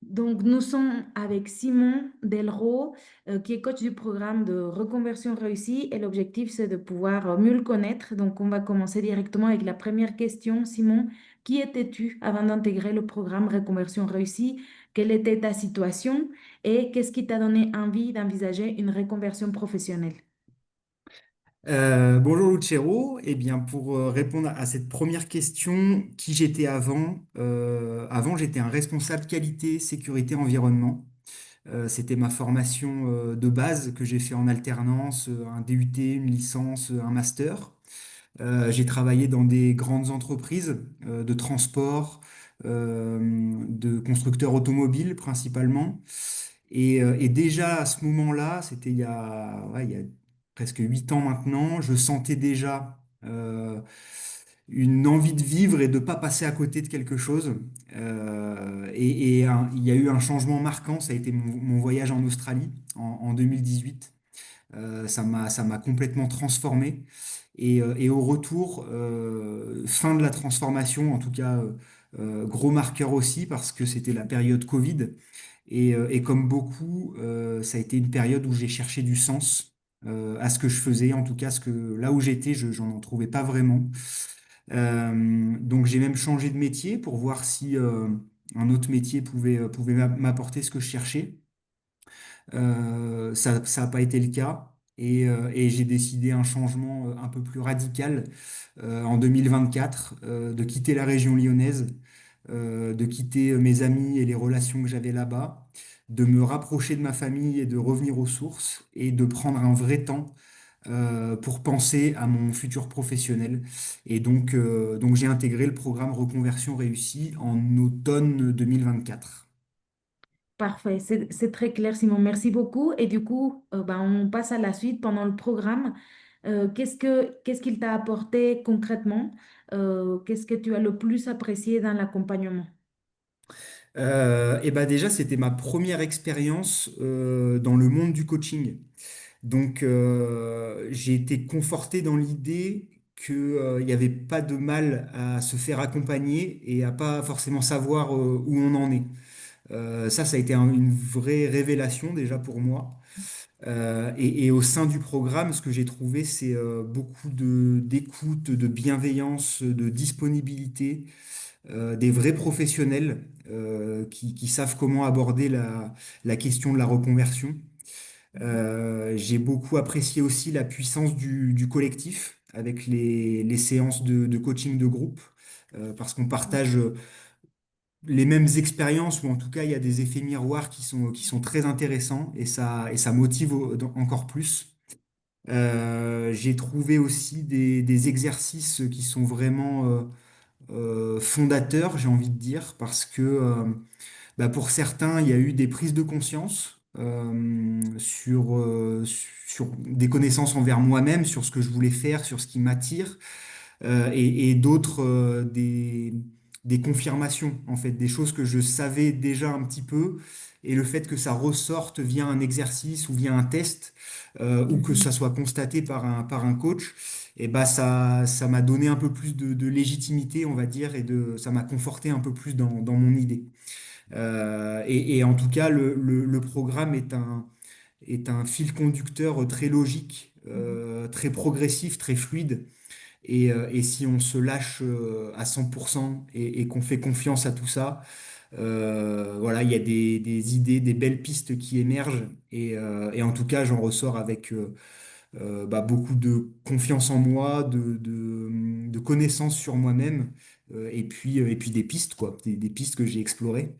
Donc, nous sommes avec Simon Delro, qui est coach du programme de reconversion réussie. Et l'objectif, c'est de pouvoir mieux le connaître. Donc, on va commencer directement avec la première question. Simon, qui étais-tu avant d'intégrer le programme reconversion réussie? Quelle était ta situation et qu'est-ce qui t'a donné envie d'envisager une reconversion professionnelle? Bonjour Lucero. Eh bien, pour répondre à cette première question, qui j'étais avant? Avant, j'étais un responsable qualité, sécurité, environnement. C'était ma formation de base que j'ai fait en alternance, un DUT, une licence, un master. J'ai travaillé dans des grandes entreprises de transport, de constructeurs automobiles principalement. Et déjà à ce moment-là, c'était il y a presque 8 ans maintenant, je sentais déjà une envie de vivre et de ne pas passer à côté de quelque chose. Il y a eu un changement marquant, ça a été mon voyage en Australie en 2018. Ça m'a complètement transformé. Et au retour, fin de la transformation, en tout cas, gros marqueur aussi, parce que c'était la période Covid. Et comme beaucoup, ça a été une période où j'ai cherché du sens à ce que je faisais, en tout cas, là où j'étais, j'en en trouvais pas vraiment. Donc j'ai même changé de métier pour voir si un autre métier pouvait m'apporter ce que je cherchais. Ça n'a pas été le cas. Et j'ai décidé un changement un peu plus radical en 2024, de quitter la région lyonnaise, de quitter mes amis et les relations que j'avais là-bas, de me rapprocher de ma famille et de revenir aux sources et de prendre un vrai temps pour penser à mon futur professionnel. Et donc j'ai intégré le programme Reconversion réussie en automne 2024. Parfait, c'est très clair, Simon. Merci beaucoup. Et du coup, ben, on passe à la suite pendant le programme. Qu'est-ce qu'il t'a apporté concrètement? Qu'est-ce que tu as le plus apprécié dans l'accompagnement? Et ben déjà, c'était ma première expérience dans le monde du coaching. Donc, j'ai été conforté dans l'idée qu'il n'y avait pas de mal à se faire accompagner et à pas forcément savoir où on en est. Ça a été une vraie révélation déjà pour moi. Et au sein du programme, ce que j'ai trouvé, c'est beaucoup d'écoute, de bienveillance, de disponibilité, des vrais professionnels qui savent comment aborder la question de la reconversion. J'ai beaucoup apprécié aussi la puissance du collectif avec les séances de coaching de groupe, parce qu'on partage les mêmes expériences, ou en tout cas il y a des effets miroirs qui sont très intéressants et ça motive encore plus. J'ai trouvé aussi des exercices qui sont vraiment fondateurs, j'ai envie de dire, parce que bah, pour certains, il y a eu des prises de conscience sur des connaissances envers moi-même, sur ce que je voulais faire, sur ce qui m'attire, et d'autres des confirmations, en fait, des choses que je savais déjà un petit peu, et le fait que ça ressorte via un exercice ou via un test, ou que Mhm. ça soit constaté par un coach, et bah ça m'a donné un peu plus de légitimité, on va dire, ça m'a conforté un peu plus dans mon idée. Et en tout cas, le programme est un fil conducteur très logique, très progressif, très fluide. Et si on se lâche à 100% et qu'on fait confiance à tout ça, voilà, il y a des idées, des belles pistes qui émergent. Et en tout cas, j'en ressors avec bah, beaucoup de confiance en moi, de connaissances sur moi-même, et puis des pistes, quoi, des pistes que j'ai explorées.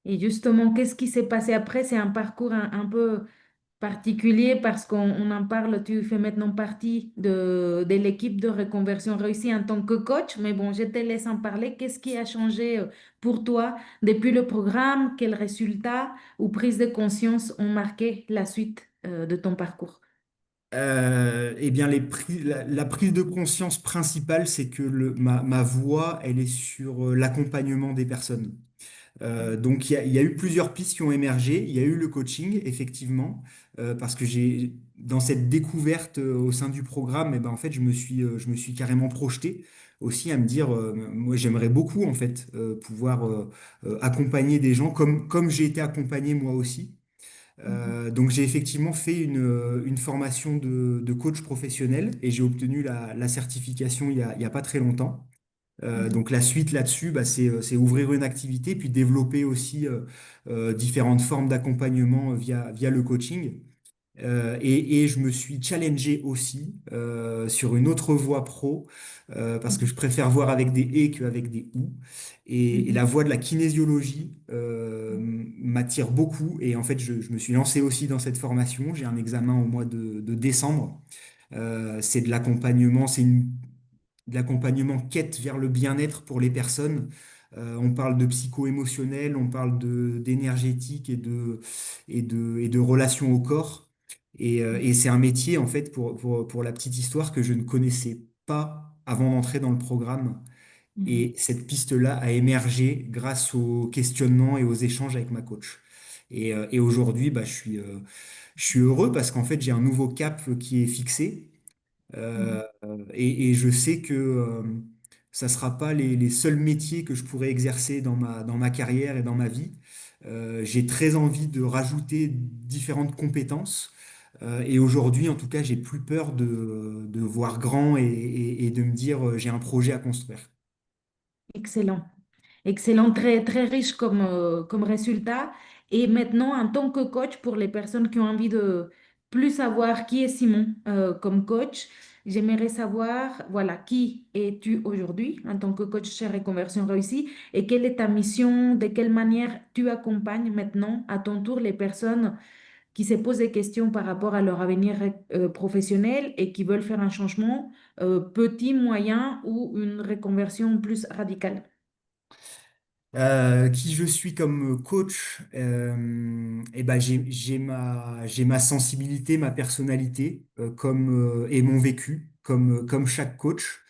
Et justement, qu'est-ce qui s'est passé après? C'est un parcours un peu particulier parce qu'on en parle. Tu fais maintenant partie de l'équipe de reconversion réussie en tant que coach. Mais bon, je te laisse en parler. Qu'est-ce qui a changé pour toi depuis le programme? Quels résultats ou prises de conscience ont marqué la suite de ton parcours? Eh bien, la prise de conscience principale, c'est que ma voix, elle est sur l'accompagnement des personnes. Donc, il y a eu plusieurs pistes qui ont émergé. Il y a eu le coaching, effectivement, parce que dans cette découverte au sein du programme, eh ben, en fait, je me suis carrément projeté aussi à me dire, moi j'aimerais beaucoup en fait pouvoir accompagner des gens comme j'ai été accompagné moi aussi. Mhm, Donc j'ai effectivement fait une formation de coach professionnel et j'ai obtenu la certification il y a pas très longtemps. mhm, Donc la suite là-dessus, bah, c'est ouvrir une activité, puis développer aussi différentes formes d'accompagnement via le coaching. Et je me suis challengé aussi sur une autre voie pro, parce que je préfère voir avec des et qu'avec des ou. Et la mhm, voie de la kinésiologie m'attire beaucoup. Et en fait, je me suis lancé aussi dans cette formation. J'ai un examen au mois de décembre. C'est de l'accompagnement, de l'accompagnement quête vers le bien-être pour les personnes. On parle de psycho-émotionnel, on parle d'énergétique et de relations au corps. Et c'est un métier, en fait, pour la petite histoire, que je ne connaissais pas avant d'entrer dans le programme. mhm, Et cette piste-là a émergé grâce aux questionnements et aux échanges avec ma coach. Et aujourd'hui, bah, je suis heureux parce qu'en fait, j'ai un nouveau cap qui est fixé. mhm. Et je sais que ça ne sera pas les seuls métiers que je pourrai exercer dans ma carrière et dans ma vie. J'ai très envie de rajouter différentes compétences. Et aujourd'hui, en tout cas, j'ai plus peur de voir grand et de me dire j'ai un projet à construire. Excellent. Excellent, très, très riche comme résultat. Et maintenant, en tant que coach, pour les personnes qui ont envie de plus savoir qui est Simon comme coach, j'aimerais savoir, voilà, qui es-tu aujourd'hui en tant que coach chez Reconversion Réussie et quelle est ta mission, de quelle manière tu accompagnes maintenant à ton tour les personnes qui se posent des questions par rapport à leur avenir professionnel et qui veulent faire un changement petit, moyen ou une reconversion plus radicale. Qui je suis comme coach, et ben j'ai ma sensibilité, ma personnalité, et mon vécu, comme chaque coach.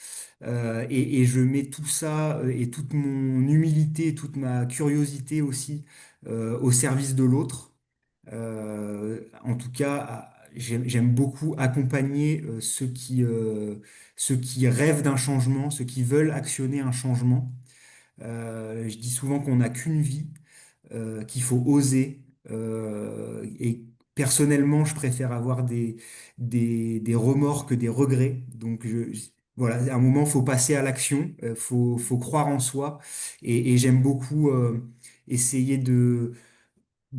Et je mets tout ça et toute mon humilité, toute ma curiosité aussi au service de l'autre. En tout cas, j'aime beaucoup accompagner ceux qui rêvent d'un changement, ceux qui veulent actionner un changement. Je dis souvent qu'on n'a qu'une vie, qu'il faut oser. Et personnellement, je préfère avoir des remords que des regrets. Donc voilà, à un moment, faut passer à l'action, faut croire en soi. Et j'aime beaucoup essayer de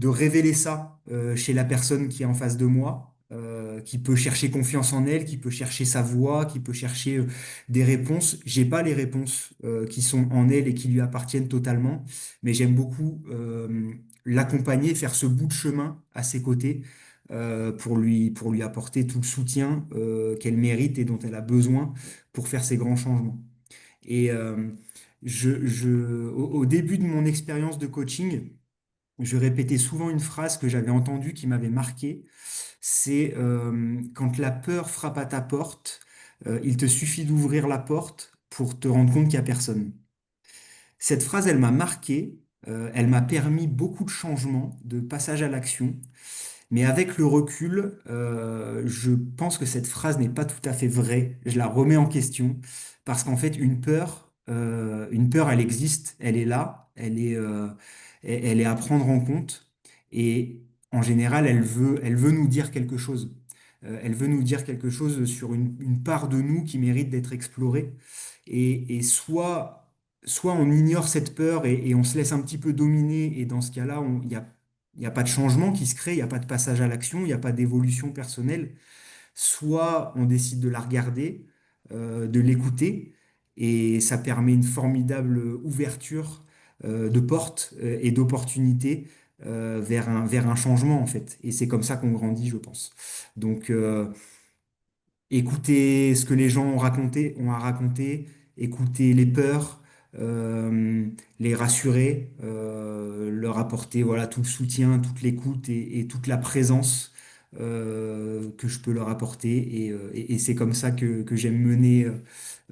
révéler ça chez la personne qui est en face de moi, qui peut chercher confiance en elle, qui peut chercher sa voix, qui peut chercher des réponses. J'ai pas les réponses qui sont en elle et qui lui appartiennent totalement, mais j'aime beaucoup l'accompagner, faire ce bout de chemin à ses côtés pour lui apporter tout le soutien qu'elle mérite et dont elle a besoin pour faire ces grands changements. Et au début de mon expérience de coaching, je répétais souvent une phrase que j'avais entendue qui m'avait marqué. C'est quand la peur frappe à ta porte, il te suffit d'ouvrir la porte pour te rendre compte qu'il n'y a personne. Cette phrase, elle m'a marqué, elle m'a permis beaucoup de changements, de passage à l'action. Mais avec le recul, je pense que cette phrase n'est pas tout à fait vraie. Je la remets en question parce qu'en fait, une peur, elle existe, elle est là, elle est à prendre en compte. Et en général, elle veut nous dire quelque chose. Elle veut nous dire quelque chose sur une part de nous qui mérite d'être explorée. Et soit on ignore cette peur et on se laisse un petit peu dominer. Et dans ce cas-là, il n'y a pas de changement qui se crée, il n'y a pas de passage à l'action, il n'y a pas d'évolution personnelle. Soit on décide de la regarder, de l'écouter, et ça permet une formidable ouverture de portes et d'opportunités vers un changement, en fait. Et c'est comme ça qu'on grandit, je pense. Donc, écouter ce que les gens ont à raconter, écouter les peurs, euh, les rassurer, leur apporter voilà, tout le soutien, toute l'écoute et toute la présence que je peux leur apporter. Et c'est comme ça que j'aime mener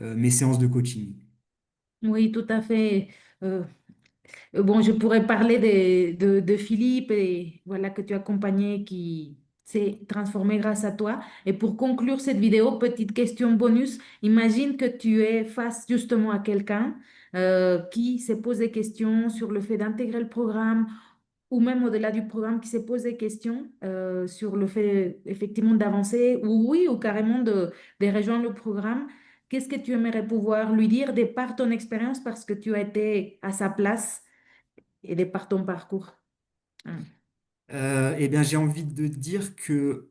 mes séances de coaching. Oui, tout à fait. Euh, bon, je pourrais parler de Philippe et voilà que tu as accompagné qui s'est transformé grâce à toi. Et pour conclure cette vidéo, petite question bonus. Imagine que tu es face justement à quelqu'un qui se pose des questions sur le fait d'intégrer le programme ou même au-delà du programme, qui se pose des questions sur le fait effectivement d'avancer ou oui, ou carrément de rejoindre le programme. Qu'est-ce que tu aimerais pouvoir lui dire de par ton expérience parce que tu as été à sa place et de par ton parcours? Hein. Eh bien, j'ai envie de dire que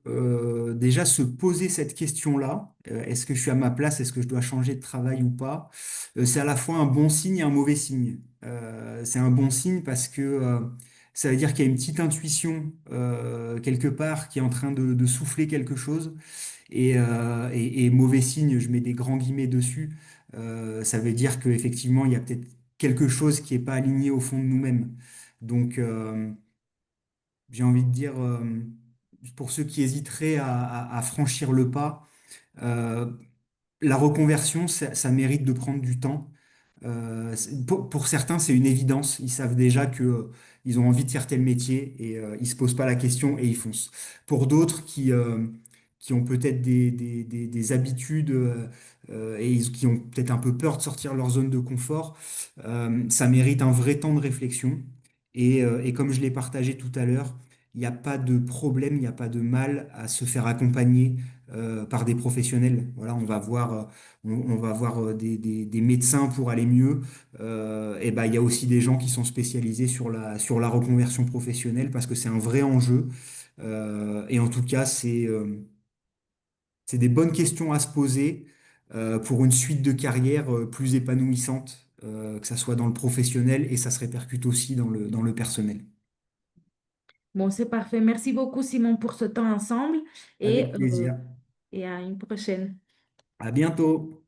déjà se poser cette question-là, est-ce que je suis à ma place, est-ce que je dois changer de travail ou pas, c'est à la fois un bon signe et un mauvais signe. C'est un bon signe parce que ça veut dire qu'il y a une petite intuition quelque part qui est en train de souffler quelque chose. Et mauvais signe, je mets des grands guillemets dessus, ça veut dire qu'effectivement, il y a peut-être quelque chose qui n'est pas aligné au fond de nous-mêmes. Donc, j'ai envie de dire, pour ceux qui hésiteraient à franchir le pas, euh, la reconversion, ça mérite de prendre du temps. Pour certains, c'est une évidence. Ils savent déjà que, ils ont envie de faire tel métier et ils se posent pas la question et ils foncent. Pour d'autres qui ont peut-être des habitudes qui ont peut-être un peu peur de sortir de leur zone de confort, ça mérite un vrai temps de réflexion. Et comme je l'ai partagé tout à l'heure, il n'y a pas de problème, il n'y a pas de mal à se faire accompagner par des professionnels. Voilà, on va voir des médecins pour aller mieux. Et ben, il y a aussi des gens qui sont spécialisés sur la reconversion professionnelle parce que c'est un vrai enjeu. Et en tout cas, c'est des bonnes questions à se poser pour une suite de carrière plus épanouissante, que ça soit dans le professionnel et ça se répercute aussi dans le personnel. Bon, c'est parfait. Merci beaucoup, Simon, pour ce temps ensemble et, Avec plaisir. et à une prochaine. À bientôt.